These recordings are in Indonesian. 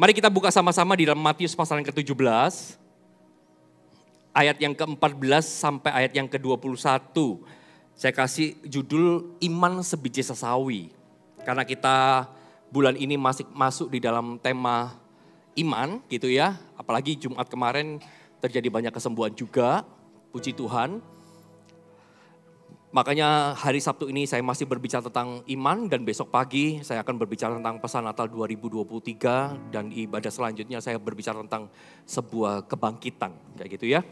Mari kita buka sama-sama di dalam Matius pasal yang ke-17. Ayat yang ke-14 sampai ayat yang ke-21. Saya kasih judul Iman Sebiji Sesawi. Karena kita bulan ini masih masuk di dalam tema iman gitu ya. Apalagi Jumat kemarin terjadi banyak kesembuhan juga. Puji Tuhan. Makanya hari Sabtu ini saya masih berbicara tentang iman dan besok pagi saya akan berbicara tentang pesan Natal 2023 dan ibadah selanjutnya saya berbicara tentang sebuah kebangkitan kayak gitu ya.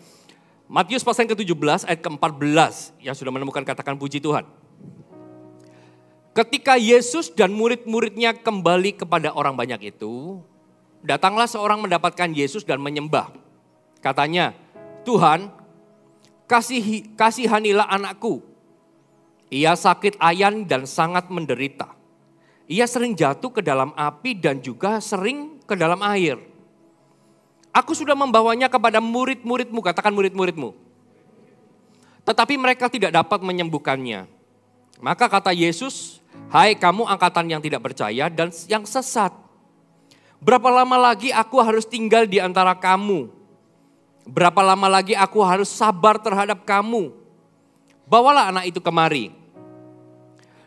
Matius pasal yang ke-17 ayat ke-14 yang sudah menemukan katakan puji Tuhan. Ketika Yesus dan murid-muridnya kembali kepada orang banyak itu, datanglah seorang mendapatkan Yesus dan menyembah. Katanya, Tuhan kasihanilah anakku. Ia sakit ayan dan sangat menderita. Ia sering jatuh ke dalam api dan juga sering ke dalam air. Aku sudah membawanya kepada murid-muridmu, katakan murid-muridmu. Tetapi mereka tidak dapat menyembuhkannya. Maka kata Yesus, hai kamu angkatan yang tidak percaya dan yang sesat. Berapa lama lagi aku harus tinggal di antara kamu? Berapa lama lagi aku harus sabar terhadap kamu? Bawalah anak itu kemari.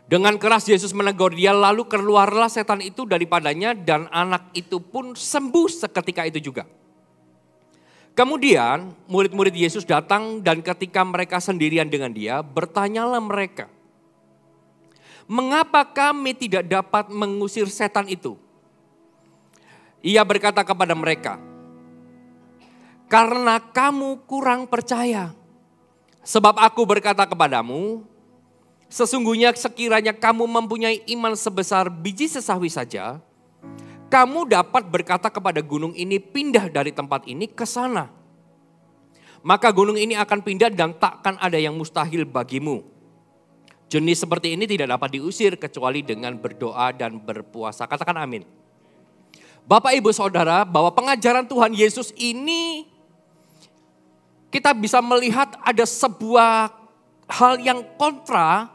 Dengan keras Yesus menegur dia, lalu keluarlah setan itu daripadanya dan anak itu pun sembuh seketika itu juga. Kemudian murid-murid Yesus datang dan ketika mereka sendirian dengan dia, bertanyalah mereka, mengapa kami tidak dapat mengusir setan itu? Ia berkata kepada mereka, karena kamu kurang percaya. Sebab aku berkata kepadamu, sesungguhnya sekiranya kamu mempunyai iman sebesar biji sesawi saja, kamu dapat berkata kepada gunung ini pindah dari tempat ini ke sana. Maka gunung ini akan pindah dan takkan ada yang mustahil bagimu. Jenis seperti ini tidak dapat diusir kecuali dengan berdoa dan berpuasa. Katakan amin. Bapak Ibu Saudara, bahwa pengajaran Tuhan Yesus ini kita bisa melihat ada sebuah hal yang kontra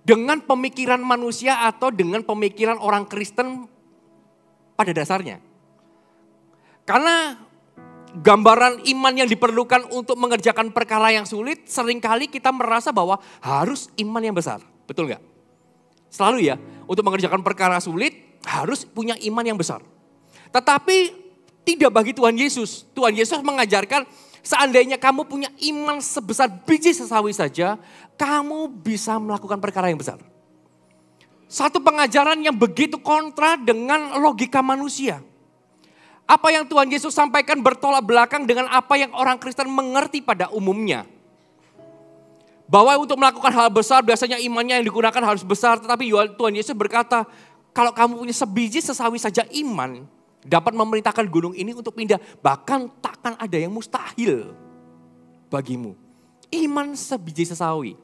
dengan pemikiran manusia atau dengan pemikiran orang Kristen pada dasarnya. Karena gambaran iman yang diperlukan untuk mengerjakan perkara yang sulit, seringkali kita merasa bahwa harus iman yang besar. Betul nggak? Selalu ya, untuk mengerjakan perkara sulit harus punya iman yang besar. Tetapi tidak bagi Tuhan Yesus. Tuhan Yesus mengajarkan seandainya kamu punya iman sebesar biji sesawi saja, kamu bisa melakukan perkara yang besar. Satu pengajaran yang begitu kontra dengan logika manusia. Apa yang Tuhan Yesus sampaikan bertolak belakang dengan apa yang orang Kristen mengerti pada umumnya. Bahwa untuk melakukan hal besar biasanya imannya yang digunakan harus besar. Tetapi Tuhan Yesus berkata, kalau kamu punya sebiji sesawi saja iman, dapat memerintahkan gunung ini untuk pindah. Bahkan takkan ada yang mustahil bagimu. Iman sebiji sesawi.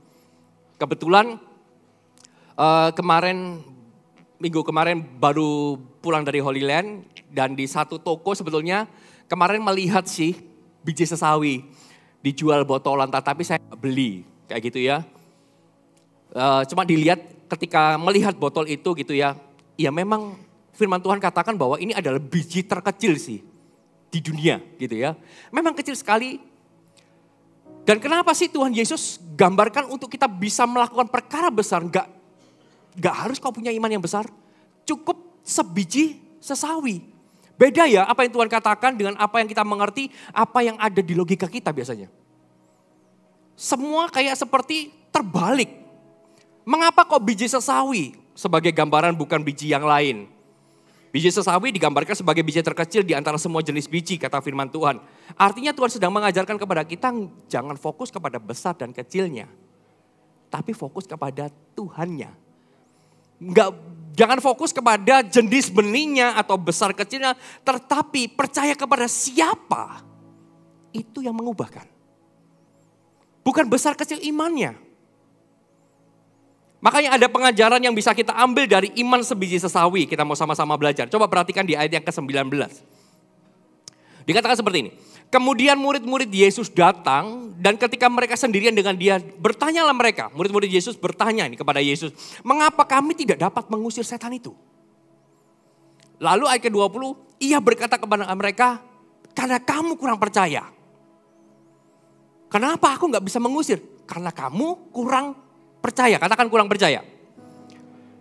Kebetulan minggu kemarin baru pulang dari Holy Land. Dan di satu toko sebetulnya kemarin melihat sih biji sesawi dijual botolan. Tapi saya gak beli kayak gitu ya. Cuma dilihat ketika melihat botol itu gitu ya. Ya memang firman Tuhan katakan bahwa ini adalah biji terkecil sih di dunia gitu ya. Memang kecil sekali. Dan kenapa sih Tuhan Yesus gambarkan untuk kita bisa melakukan perkara besar. Gak harus kau punya iman yang besar. Cukup sebiji sesawi. Beda ya apa yang Tuhan katakan dengan apa yang kita mengerti. Apa yang ada di logika kita biasanya. Semua kayak seperti terbalik. Mengapa kok biji sesawi sebagai gambaran bukan biji yang lain? Biji sesawi digambarkan sebagai biji terkecil di antara semua jenis biji, kata firman Tuhan. Artinya Tuhan sedang mengajarkan kepada kita jangan fokus kepada besar dan kecilnya. Tapi fokus kepada Tuhannya. Jangan fokus kepada jenis benihnya atau besar kecilnya. Tetapi percaya kepada siapa, itu yang mengubahkan. Bukan besar kecil imannya. Makanya ada pengajaran yang bisa kita ambil dari iman sebiji sesawi. Kita mau sama-sama belajar. Coba perhatikan di ayat yang ke-19. Dikatakan seperti ini. Kemudian murid-murid Yesus datang dan ketika mereka sendirian dengan dia, bertanyalah mereka. Murid-murid Yesus bertanya ini kepada Yesus. Mengapa kami tidak dapat mengusir setan itu? Lalu ayat ke-20, ia berkata kepada mereka, karena kamu kurang percaya. Kenapa aku gak bisa mengusir? Karena kamu kurang percaya. Katakan kurang percaya.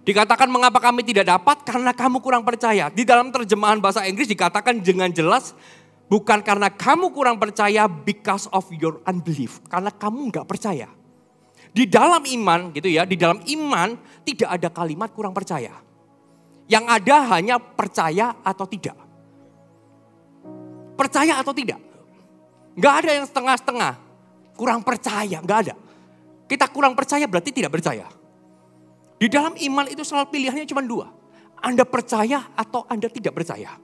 Dikatakan mengapa kami tidak dapat? Karena kamu kurang percaya. Di dalam terjemahan bahasa Inggris dikatakan dengan jelas, bukan karena kamu kurang percaya because of your unbelief. Karena kamu gak percaya. Di dalam iman gitu ya, di dalam iman tidak ada kalimat kurang percaya. Yang ada hanya percaya atau tidak. Percaya atau tidak. Gak ada yang setengah-setengah. Kurang percaya, gak ada. Kita kurang percaya berarti tidak percaya. Di dalam iman itu selalu pilihannya cuma dua. Anda percaya atau Anda tidak percaya.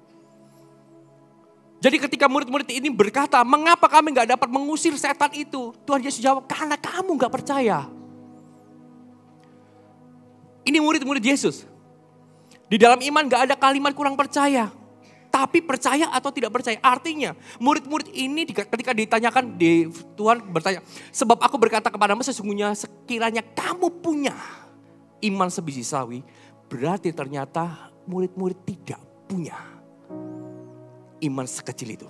Jadi ketika murid-murid ini berkata, mengapa kami gak dapat mengusir setan itu? Tuhan Yesus jawab, karena kamu gak percaya. Ini murid-murid Yesus. Di dalam iman gak ada kalimat kurang percaya. Tapi percaya atau tidak percaya. Artinya murid-murid ini ketika ditanyakan, Tuhan bertanya. Sebab aku berkata kepadamu sesungguhnya sekiranya kamu punya iman sebiji sawi. Berarti ternyata murid-murid tidak punya iman sekecil itu.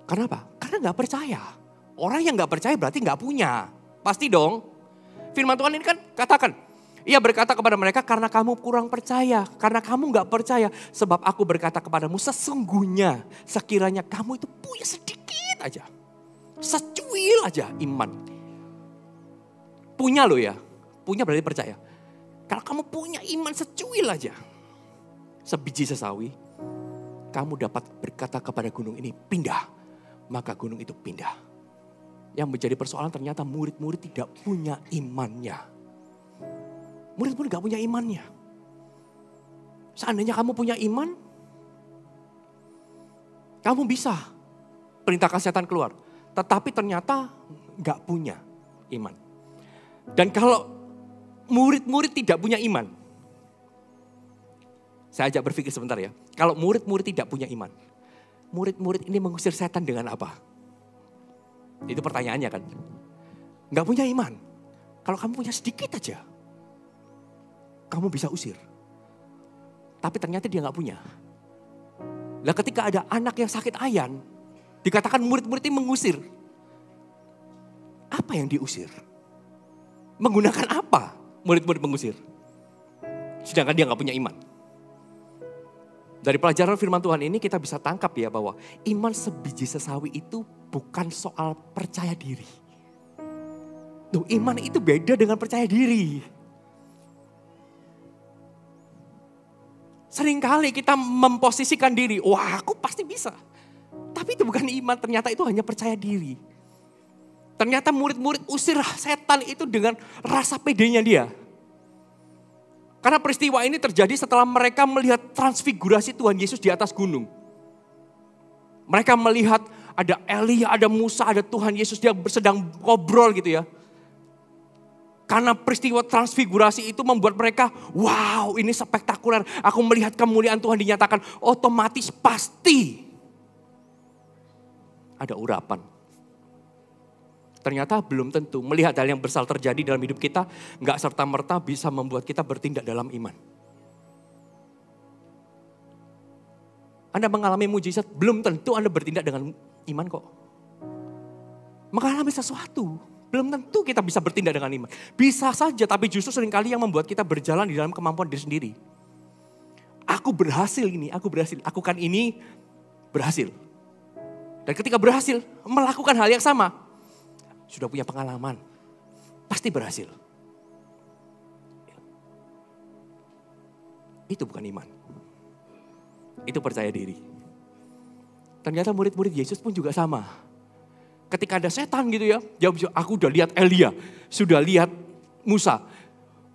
Kenapa? Karena gak percaya. Orang yang gak percaya berarti gak punya. Pasti dong. Firman Tuhan ini kan katakan. Ia berkata kepada mereka karena kamu kurang percaya. Karena kamu gak percaya. Sebab aku berkata kepadamu sesungguhnya sekiranya kamu itu punya sedikit aja. Secuil aja iman. Punya loh ya. Punya berarti percaya. Kalau kamu punya iman secuil aja. Sebiji sesawi. Kamu dapat berkata kepada gunung ini pindah. Maka gunung itu pindah. Yang menjadi persoalan ternyata murid-murid tidak punya imannya. Murid-murid gak punya imannya. Seandainya kamu punya iman, kamu bisa perintahkan setan keluar. Tetapi ternyata gak punya iman. Dan kalau murid-murid tidak punya iman, saya ajak berpikir sebentar ya. Kalau murid-murid tidak punya iman, murid-murid ini mengusir setan dengan apa? Itu pertanyaannya kan. Gak punya iman. Kalau kamu punya sedikit aja, kamu bisa usir. Tapi ternyata dia gak punya. Nah ketika ada anak yang sakit ayan, dikatakan murid-murid ini mengusir. Apa yang diusir? Menggunakan apa murid-murid mengusir? Sedangkan dia gak punya iman. Dari pelajaran firman Tuhan ini kita bisa tangkap ya bahwa iman sebiji sesawi itu bukan soal percaya diri. Tuh, iman itu beda dengan percaya diri. Seringkali kita memposisikan diri, wah aku pasti bisa. Tapi itu bukan iman, ternyata itu hanya percaya diri. Ternyata murid-murid usir setan itu dengan rasa pedenya dia. Karena peristiwa ini terjadi setelah mereka melihat transfigurasi Tuhan Yesus di atas gunung. Mereka melihat ada Elia, ada Musa, ada Tuhan Yesus, dia sedang ngobrol gitu ya. Karena peristiwa transfigurasi itu membuat mereka, wow ini spektakuler. Aku melihat kemuliaan Tuhan dinyatakan, otomatis pasti ada urapan. Ternyata belum tentu melihat hal yang besar terjadi dalam hidup kita, gak serta-merta bisa membuat kita bertindak dalam iman. Anda mengalami mujizat, belum tentu Anda bertindak dengan iman kok. Mengalami sesuatu. Belum tentu kita bisa bertindak dengan iman. Bisa saja, tapi justru seringkali yang membuat kita berjalan di dalam kemampuan diri sendiri. Aku berhasil ini, aku berhasil. Lakukan ini, berhasil. Dan ketika berhasil, melakukan hal yang sama. Sudah punya pengalaman. Pasti berhasil. Itu bukan iman. Itu percaya diri. Ternyata murid-murid Yesus pun juga sama. Ketika ada setan gitu ya, aku udah lihat Elia, sudah lihat Musa.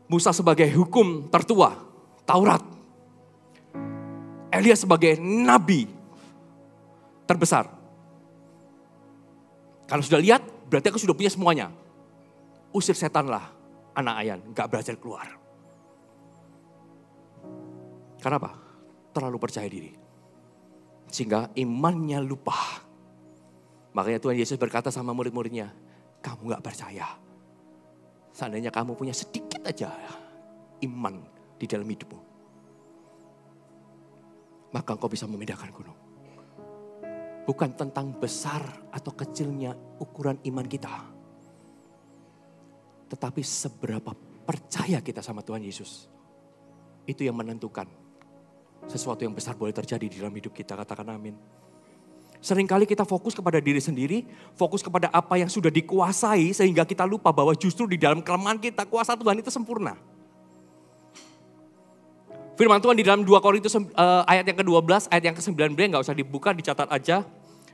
Musa sebagai hukum tertua, Taurat. Elia sebagai nabi terbesar. Kalau sudah lihat, berarti aku sudah punya semuanya. Usir setanlah anak ayan, gak berhasil keluar. Kenapa? Terlalu percaya diri. Sehingga imannya lupa. Makanya Tuhan Yesus berkata sama murid-muridnya, kamu gak percaya. Seandainya kamu punya sedikit aja iman di dalam hidupmu. maka engkau bisa memindahkan gunung. Bukan tentang besar atau kecilnya ukuran iman kita. Tetapi seberapa percaya kita sama Tuhan Yesus. Itu yang menentukan sesuatu yang besar boleh terjadi di dalam hidup kita. Katakan amin. Seringkali kita fokus kepada diri sendiri, fokus kepada apa yang sudah dikuasai sehingga kita lupa bahwa justru di dalam kelemahan kita kuasa Tuhan itu sempurna. Firman Tuhan di dalam 2 Korintus ayat yang ke-12, ayat yang ke-19, gak usah dibuka, dicatat aja.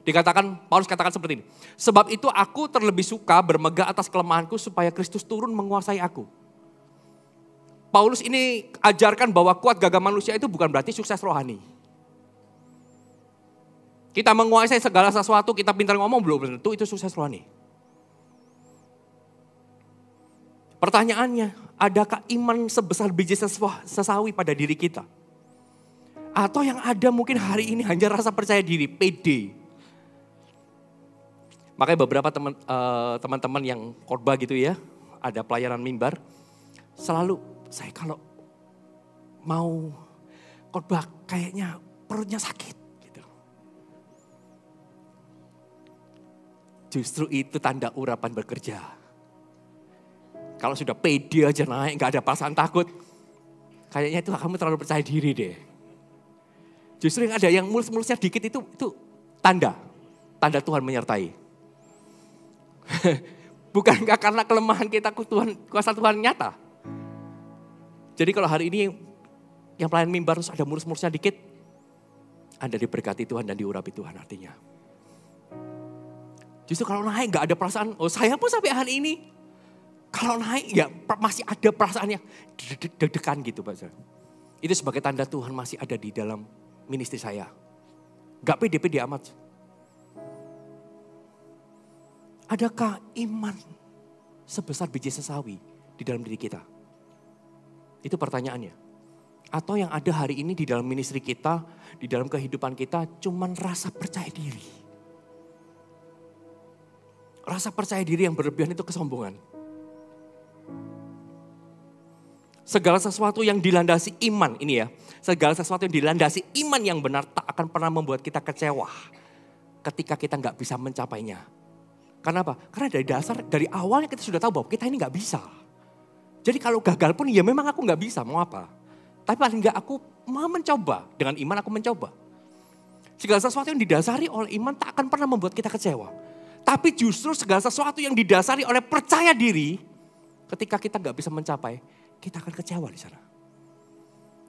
Dikatakan, Paulus katakan seperti ini. Sebab itu aku terlebih suka bermegah atas kelemahanku supaya Kristus turun menguasai aku. Paulus ini ajarkan bahwa kuat gagah manusia itu bukan berarti sukses rohani. Kita menguasai segala sesuatu, kita pintar ngomong belum tentu itu sukses rohani. Pertanyaannya, adakah iman sebesar biji sesawi pada diri kita? Atau yang ada mungkin hari ini hanya rasa percaya diri, pede. Makanya beberapa teman-teman yang khotbah gitu ya, ada pelayanan mimbar, selalu saya kalau mau khotbah kayaknya perutnya sakit. Gitu. Justru itu tanda urapan bekerja. Kalau sudah pede aja naik, gak ada perasaan takut, kayaknya itu kamu terlalu percaya diri deh. Justru yang ada yang mulus-mulusnya dikit itu tanda Tuhan menyertai. Bukankah karena kelemahan kita kuasa Tuhan nyata? Jadi kalau hari ini yang pelayan mimbar terus ada mulus-mulusnya dikit, Anda diberkati Tuhan dan diurapi Tuhan artinya. Justru kalau naik gak ada perasaan, saya pun sampai hari ini, kalau naik ya masih ada perasaannya deg-degan gitu Pak. Itu sebagai tanda Tuhan masih ada di dalam ministry saya. Gak pede-pede amat. Adakah iman sebesar biji sesawi di dalam diri kita? Itu pertanyaannya. Atau yang ada hari ini di dalam ministry kita, di dalam kehidupan kita cuman rasa percaya diri. Rasa percaya diri yang berlebihan itu kesombongan. Segala sesuatu yang dilandasi iman ini ya. Segala sesuatu yang dilandasi iman yang benar tak akan pernah membuat kita kecewa. Ketika kita gak bisa mencapainya. Karena apa? Karena dari awalnya kita sudah tahu bahwa kita ini gak bisa. Jadi kalau gagal pun ya memang aku gak bisa, mau apa. Tapi paling gak aku mau mencoba. Dengan iman aku mencoba. Segala sesuatu yang didasari oleh iman tak akan pernah membuat kita kecewa. Tapi justru segala sesuatu yang didasari oleh percaya diri. Ketika kita gak bisa mencapai, kita akan kecewa di sana.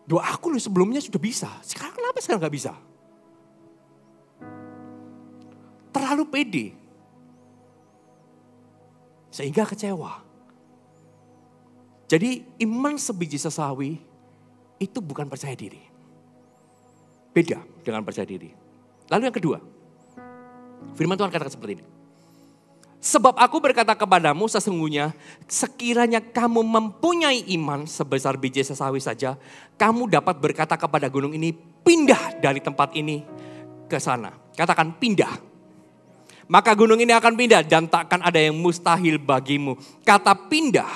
Doa aku sebelumnya sudah bisa, sekarang kenapa saya gak bisa? Terlalu pede. Sehingga kecewa. Jadi iman sebiji sesawi itu bukan percaya diri. Beda dengan percaya diri. Lalu yang kedua, firman Tuhan katakan seperti ini. Sebab aku berkata kepadamu sesungguhnya sekiranya kamu mempunyai iman sebesar biji sesawi saja, kamu dapat berkata kepada gunung ini pindah dari tempat ini ke sana. Katakan pindah. Maka gunung ini akan pindah dan takkan ada yang mustahil bagimu. Kata pindah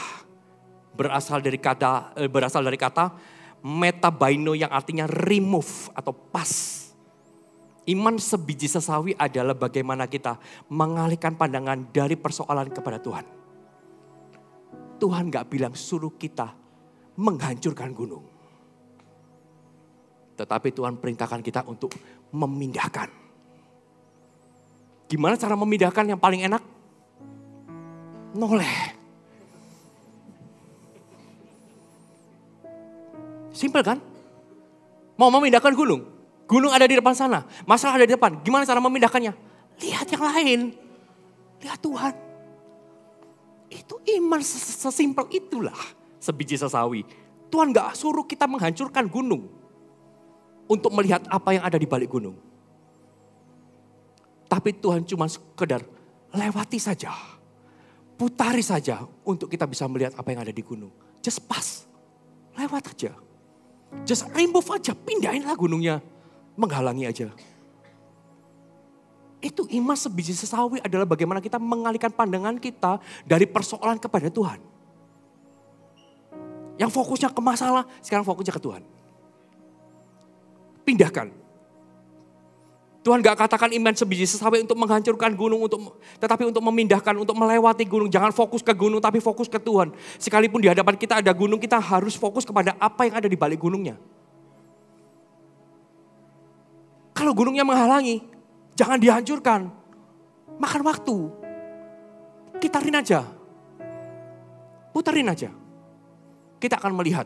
berasal dari kata metabaino yang artinya remove atau pas. Iman sebiji sesawi adalah bagaimana kita mengalihkan pandangan dari persoalan kepada Tuhan. Tuhan gak bilang suruh kita menghancurkan gunung. Tetapi Tuhan perintahkan kita untuk memindahkan. Gimana cara memindahkan yang paling enak? Noleh. Simpel kan? Mau memindahkan gunung. Gunung ada di depan sana. Masalah ada di depan. Gimana cara memindahkannya? Lihat yang lain. Lihat Tuhan. Itu iman sesimpel itulah. Sebiji sesawi. Tuhan gak suruh kita menghancurkan gunung. Untuk melihat apa yang ada di balik gunung. Tapi Tuhan cuma sekedar lewati saja. Putari saja untuk kita bisa melihat apa yang ada di gunung. Just pass. Lewat aja. Just remove aja. Pindahinlah gunungnya. Menghalangi aja. Itu iman sebiji sesawi adalah bagaimana kita mengalihkan pandangan kita dari persoalan kepada Tuhan. Yang fokusnya ke masalah, sekarang fokusnya ke Tuhan. Pindahkan. Tuhan gak katakan iman sebiji sesawi untuk menghancurkan gunung, tetapi untuk memindahkan, untuk melewati gunung. Jangan fokus ke gunung, tapi fokus ke Tuhan. Sekalipun di hadapan kita ada gunung, kita harus fokus kepada apa yang ada di balik gunungnya. Kalau gunungnya menghalangi, jangan dihancurkan. Makan waktu. Kitarin aja. Puterin aja. Kita akan melihat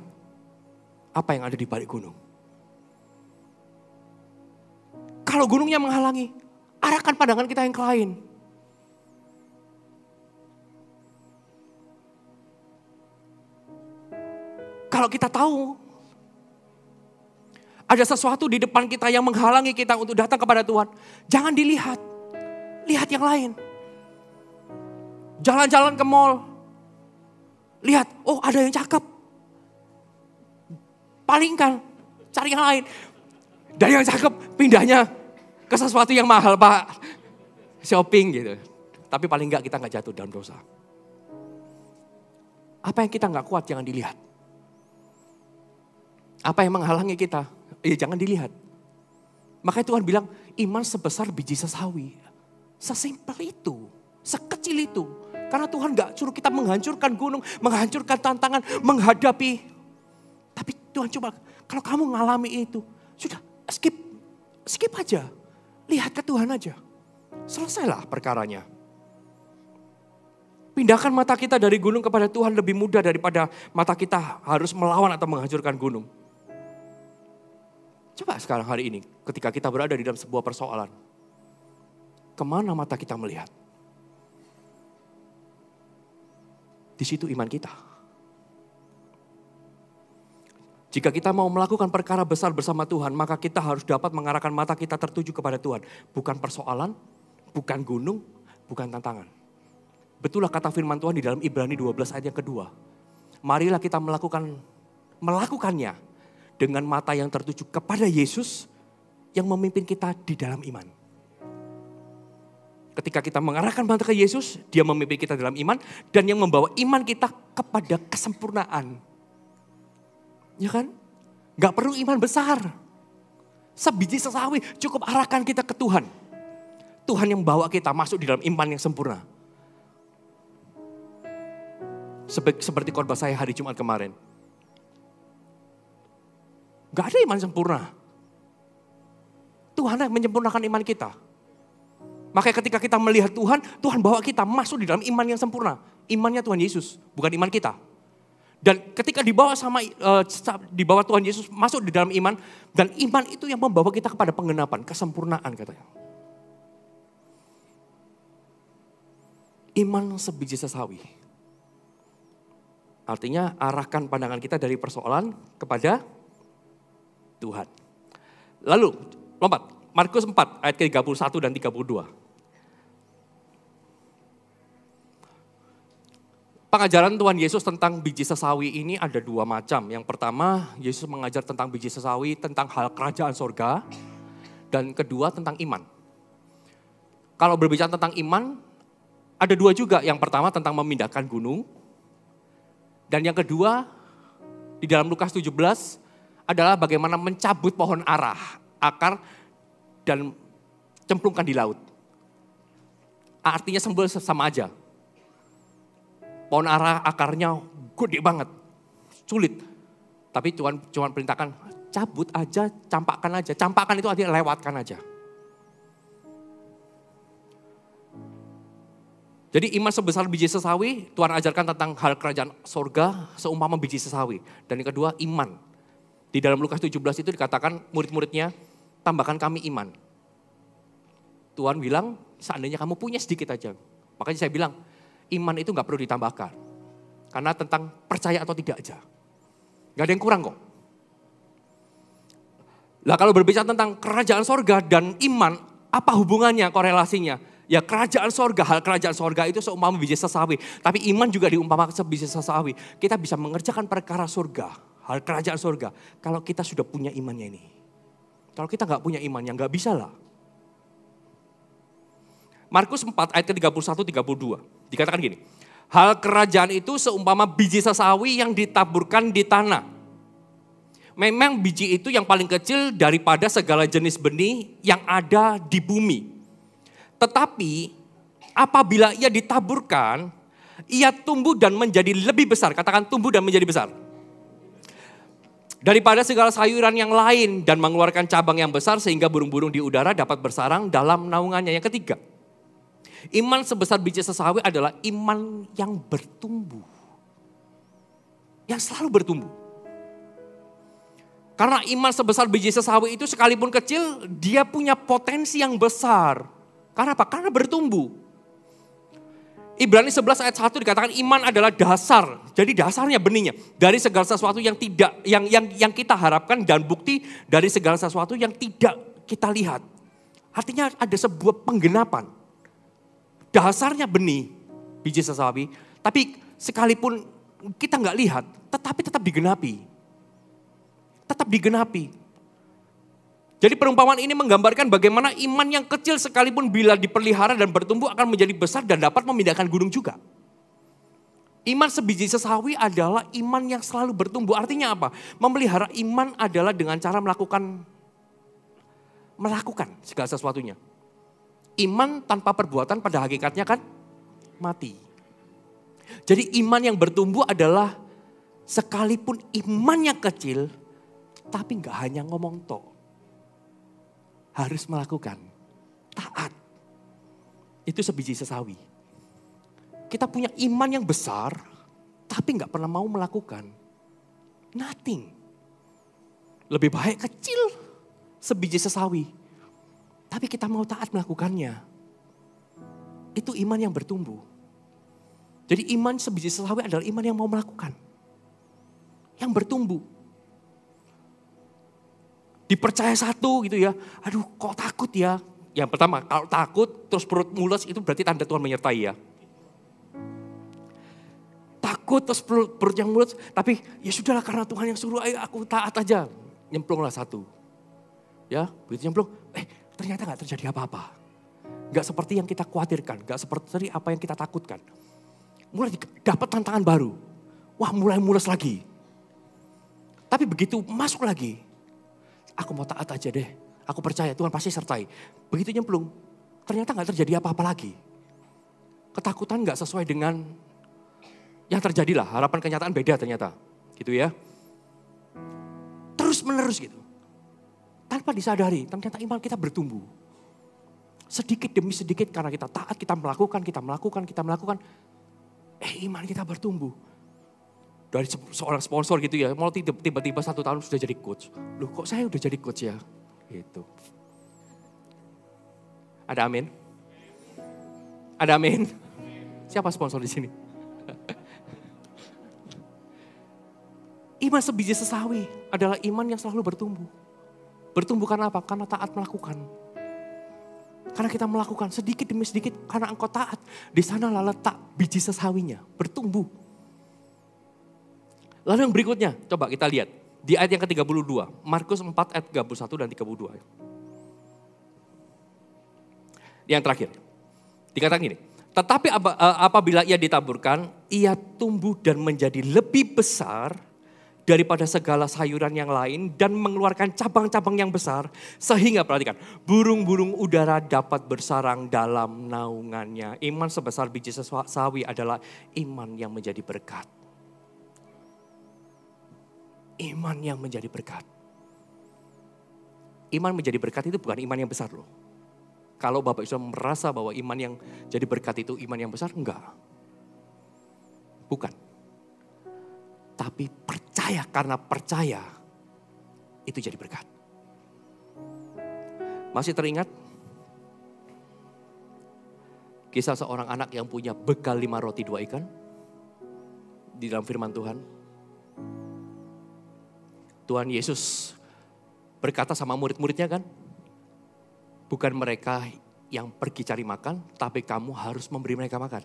apa yang ada di balik gunung. Kalau gunungnya menghalangi, arahkan pandangan kita yang lain. Kalau kita tahu ada sesuatu di depan kita yang menghalangi kita untuk datang kepada Tuhan, jangan dilihat. Lihat yang lain. Jalan-jalan ke mall. Lihat, oh ada yang cakep. Palingkan, cari yang lain. Dari yang cakep, pindahnya ke sesuatu yang mahal, Pak. Shopping gitu. Tapi paling enggak kita enggak jatuh dalam dosa. Apa yang kita enggak kuat jangan dilihat. Apa yang menghalangi kita, ya jangan dilihat. Makanya Tuhan bilang, iman sebesar biji sesawi. Sesimpel itu, sekecil itu. Karena Tuhan enggak suruh kita menghancurkan gunung, menghancurkan tantangan, menghadapi. Tapi Tuhan coba, kalau kamu ngalami itu, sudah skip aja. Lihat ke Tuhan aja. Selesailah perkaranya. Pindahkan mata kita dari gunung kepada Tuhan lebih mudah daripada mata kita harus melawan atau menghancurkan gunung. Coba sekarang hari ini ketika kita berada di dalam sebuah persoalan. Kemana mata kita melihat? Di situ iman kita. Jika kita mau melakukan perkara besar bersama Tuhan, maka kita harus dapat mengarahkan mata kita tertuju kepada Tuhan. Bukan persoalan, bukan gunung, bukan tantangan. Betullah kata firman Tuhan di dalam Ibrani 12 ayat yang kedua. Marilah kita melakukannya dengan mata yang tertuju kepada Yesus yang memimpin kita di dalam iman. Ketika kita mengarahkan mata ke Yesus, dia memimpin kita dalam iman dan yang membawa iman kita kepada kesempurnaan. Ya kan? Gak perlu iman besar. Sebiji sesawi cukup arahkan kita ke Tuhan. Tuhan yang bawa kita masuk di dalam iman yang sempurna. Seperti khotbah saya hari Jumat kemarin. Gak ada iman sempurna. Tuhan yang menyempurnakan iman kita. Makanya ketika kita melihat Tuhan, Tuhan bawa kita masuk di dalam iman yang sempurna. Imannya Tuhan Yesus, bukan iman kita. Dan ketika dibawa Tuhan Yesus masuk di dalam iman, dan iman itu yang membawa kita kepada penggenapan, kesempurnaan katanya. Iman sebiji sesawi. Artinya arahkan pandangan kita dari persoalan kepada Tuhan. Lalu lompat, Markus 4 ayat ke-31 dan 32. Pengajaran Tuhan Yesus tentang biji sesawi ini ada dua macam. Yang pertama, Yesus mengajar tentang biji sesawi, tentang hal kerajaan sorga. Dan kedua, tentang iman. Kalau berbicara tentang iman, ada dua juga. Yang pertama tentang memindahkan gunung. Dan yang kedua, di dalam Lukas 17, adalah bagaimana mencabut pohon ara, akar, dan cemplungkan di laut. Artinya sama aja. Pohon ara akarnya gede banget, sulit. Tapi Tuhan cuma perintahkan, cabut aja, campakkan aja. Campakkan itu artinya lewatkan aja. Jadi iman sebesar biji sesawi, Tuhan ajarkan tentang hal kerajaan sorga seumpama biji sesawi. Dan yang kedua iman. Di dalam Lukas 17 itu dikatakan murid-muridnya, tambahkan kami iman. Tuhan bilang, seandainya kamu punya sedikit aja. Makanya saya bilang, iman itu gak perlu ditambahkan. Karena tentang percaya atau tidak aja. Gak ada yang kurang kok. Lah kalau berbicara tentang kerajaan sorga dan iman, apa hubungannya, korelasinya? Ya kerajaan sorga, hal kerajaan sorga itu seumpama biji sesawi. Tapi iman juga diumpamakan sebiji sesawi. Kita bisa mengerjakan perkara surga, hal kerajaan sorga. Kalau kita sudah punya imannya ini. Kalau kita gak punya iman, ya gak bisa lah. Markus 4 ayat ke-31-32. Dikatakan gini. Hal kerajaan itu seumpama biji sesawi yang ditaburkan di tanah. memang biji itu yang paling kecil daripada segala jenis benih yang ada di bumi. Tetapi apabila ia ditaburkan, ia tumbuh dan menjadi lebih besar. Katakan tumbuh dan menjadi besar. Daripada segala sayuran yang lain dan mengeluarkan cabang yang besar sehingga burung-burung di udara dapat bersarang dalam naungannya. Yang ketiga, iman sebesar biji sesawi adalah iman yang bertumbuh. Yang selalu bertumbuh. Karena iman sebesar biji sesawi itu sekalipun kecil, dia punya potensi yang besar. Karena apa? Karena bertumbuh. Ibrani 11 ayat 1 dikatakan iman adalah dasar. Jadi dasarnya benihnya dari segala sesuatu yang tidak yang kita harapkan dan bukti dari segala sesuatu yang tidak kita lihat. Artinya ada sebuah penggenapan. Dasarnya benih biji sesawi, tapi sekalipun kita nggak lihat, tetapi tetap digenapi. Tetap digenapi. Jadi perumpamaan ini menggambarkan bagaimana iman yang kecil sekalipun bila dipelihara dan bertumbuh akan menjadi besar dan dapat memindahkan gunung juga. Iman sebiji sesawi adalah iman yang selalu bertumbuh. Artinya apa? Memelihara iman adalah dengan cara melakukan segala sesuatunya. Iman tanpa perbuatan pada hakikatnya kan mati. Jadi iman yang bertumbuh adalah sekalipun imannya kecil, tapi gak hanya ngomong tok. Harus melakukan, taat. Itu sebiji sesawi. Kita punya iman yang besar, tapi gak pernah mau melakukan. Nothing. Lebih baik kecil sebiji sesawi. Tapi kita mau taat melakukannya. Itu iman yang bertumbuh. Jadi iman sebiji sesawi adalah iman yang mau melakukan. Yang bertumbuh. Dipercaya satu gitu ya, aduh kok takut ya. Yang pertama, kalau takut terus perut mules itu berarti tanda Tuhan menyertai ya. Takut terus perut yang mules, tapi ya sudahlah karena Tuhan yang suruh, ayo aku taat aja. Nyemplunglah satu. Ya, begitu nyemplung, ternyata gak terjadi apa-apa. Gak seperti yang kita khawatirkan, gak seperti apa yang kita takutkan. Mulai dapat tantangan baru, wah mulai mules lagi. Tapi begitu masuk lagi, aku mau taat aja deh. Aku percaya Tuhan pasti sertai. Begitu nyemplung, ternyata gak terjadi apa-apa lagi. Ketakutan gak sesuai dengan yang terjadilah. Harapan kenyataan beda ternyata. Gitu ya. Terus menerus gitu. Tanpa disadari, ternyata iman kita bertumbuh. Sedikit demi sedikit karena kita taat, kita melakukan. Iman kita bertumbuh. Dari seorang sponsor gitu ya, mau tiba-tiba 1 tahun sudah jadi coach. Loh kok saya udah jadi coach ya? Gitu. Ada amin? Ada amin? Siapa sponsor di sini? Iman sebiji sesawi adalah iman yang selalu bertumbuh. Bertumbuh karena apa? Karena taat melakukan. Karena kita melakukan sedikit demi sedikit, karena engkau taat. Di sanalah letak biji sesawinya, bertumbuh. Lalu yang berikutnya, coba kita lihat. Di ayat yang ke-32, Markus 4 ayat 31 dan 32. Yang terakhir, dikatakan gini. Tetapi apabila ia ditaburkan, ia tumbuh dan menjadi lebih besar daripada segala sayuran yang lain dan mengeluarkan cabang-cabang yang besar. Sehingga perhatikan, burung-burung udara dapat bersarang dalam naungannya. Iman sebesar biji sesawi adalah iman yang menjadi berkat. Iman yang menjadi berkat. Iman menjadi berkat itu bukan iman yang besar loh. Kalau Bapak Ibu merasa bahwa iman yang jadi berkat itu iman yang besar, enggak. Bukan. Tapi percaya, karena percaya itu jadi berkat. Masih teringat kisah seorang anak yang punya bekal 5 roti 2 ikan? Di dalam firman Tuhan. Tuhan Yesus berkata sama murid-muridnya kan, bukan mereka yang pergi cari makan, tapi kamu harus memberi mereka makan.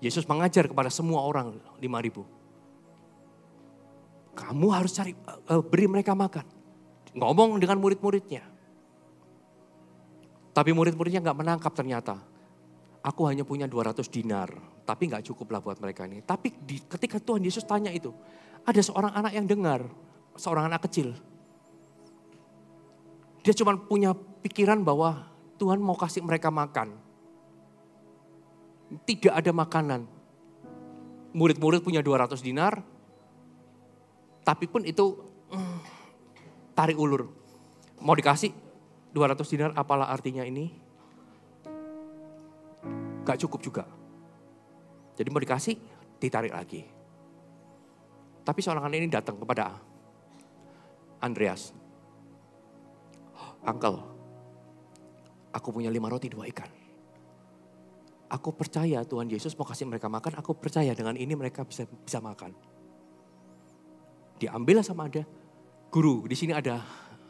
Yesus mengajar kepada semua orang 5.000. Kamu harus beri mereka makan. Ngomong dengan murid-muridnya. Tapi murid-muridnya gak menangkap ternyata. Aku hanya punya 200 dinar, tapi gak cukup lah buat mereka ini. Tapi ketika Tuhan Yesus tanya itu, ada seorang anak yang dengar. seorang anak kecil. Dia cuma punya pikiran bahwa Tuhan mau kasih mereka makan. Tidak ada makanan. Murid-murid punya 200 dinar. Tapi pun itu tarik ulur. Mau dikasih 200 dinar, apalah artinya ini? Gak cukup juga. Jadi mau dikasih, ditarik lagi. Tapi seorang anak ini datang kepada Andreas. Uncle, aku punya 5 roti 2 ikan. Aku percaya Tuhan Yesus mau kasih mereka makan. Aku percaya dengan ini mereka bisa makan. Diambillah sama ada. Guru, di sini ada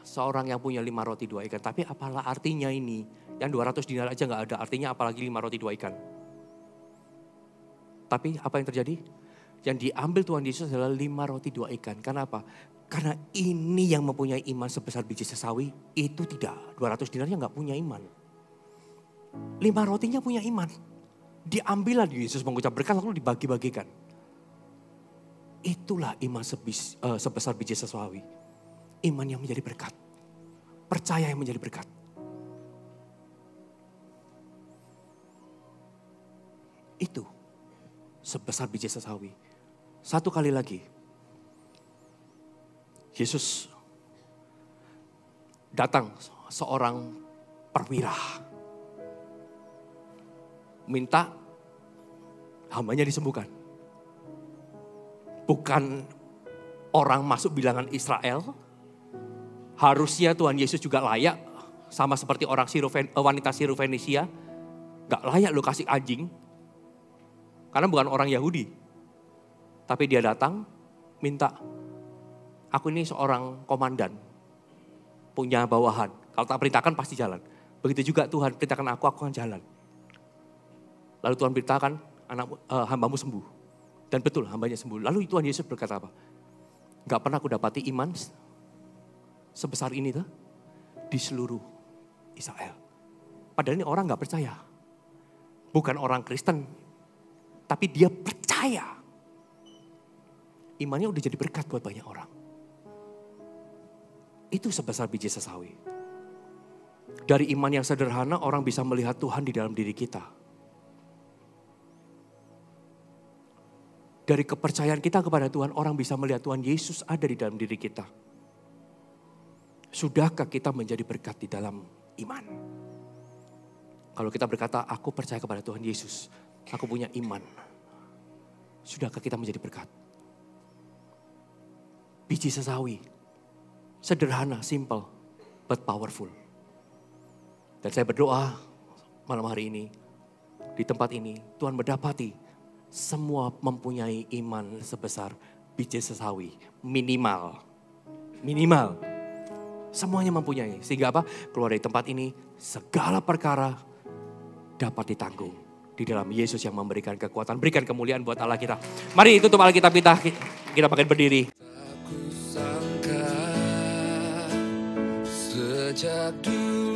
seorang yang punya 5 roti 2 ikan. Tapi apalah artinya ini? Yang 200 dinar aja gak ada artinya, apalagi 5 roti 2 ikan. Tapi apa yang terjadi? Yang diambil Tuhan Yesus adalah 5 roti 2 ikan. Kenapa? Karena ini yang mempunyai iman sebesar biji sesawi, itu tidak. 200 dinarnya gak punya iman. 5 rotinya punya iman. Diambillah Yesus mengucap berkat lalu dibagi-bagikan. Itulah iman sebesar biji sesawi. Iman yang menjadi berkat. Percaya yang menjadi berkat. Itu sebesar biji sesawi. Satu kali lagi. Yesus datang seorang perwira. Minta hambanya disembuhkan. Bukan orang masuk bilangan Israel. Harusnya Tuhan Yesus juga layak. Sama seperti orang wanita Sirofenisia. Gak layak lo kasih anjing. Karena bukan orang Yahudi. Tapi dia datang minta. Aku ini seorang komandan. Punya bawahan. Kalau tak perintahkan pasti jalan. Begitu juga Tuhan perintahkan aku akan jalan. Lalu Tuhan perintahkan hambamu sembuh. Dan betul hambanya sembuh. Lalu Tuhan Yesus berkata apa? Gak pernah aku dapati iman sebesar ini tuh di seluruh Israel. Padahal ini orang gak percaya. Bukan orang Kristen. Tapi dia percaya. Imannya udah jadi berkat buat banyak orang. Itu sebesar biji sesawi. Dari iman yang sederhana orang bisa melihat Tuhan di dalam diri kita. Dari kepercayaan kita kepada Tuhan, orang bisa melihat Tuhan Yesus ada di dalam diri kita. Sudahkah kita menjadi berkat di dalam iman? Kalau kita berkata, aku percaya kepada Tuhan Yesus, aku punya iman. Sudahkah kita menjadi berkat? Biji sesawi, sederhana, simple, but powerful. Dan saya berdoa malam hari ini, di tempat ini, Tuhan mendapati semua mempunyai iman sebesar biji sesawi. Minimal. Semuanya mempunyai. Sehingga apa? Keluar dari tempat ini, segala perkara dapat ditanggung. Di dalam Yesus yang memberikan kekuatan, berikan kemuliaan buat Allah kita. Mari tutup Alkitab kita pakai berdiri. Aku sangka sejak dulu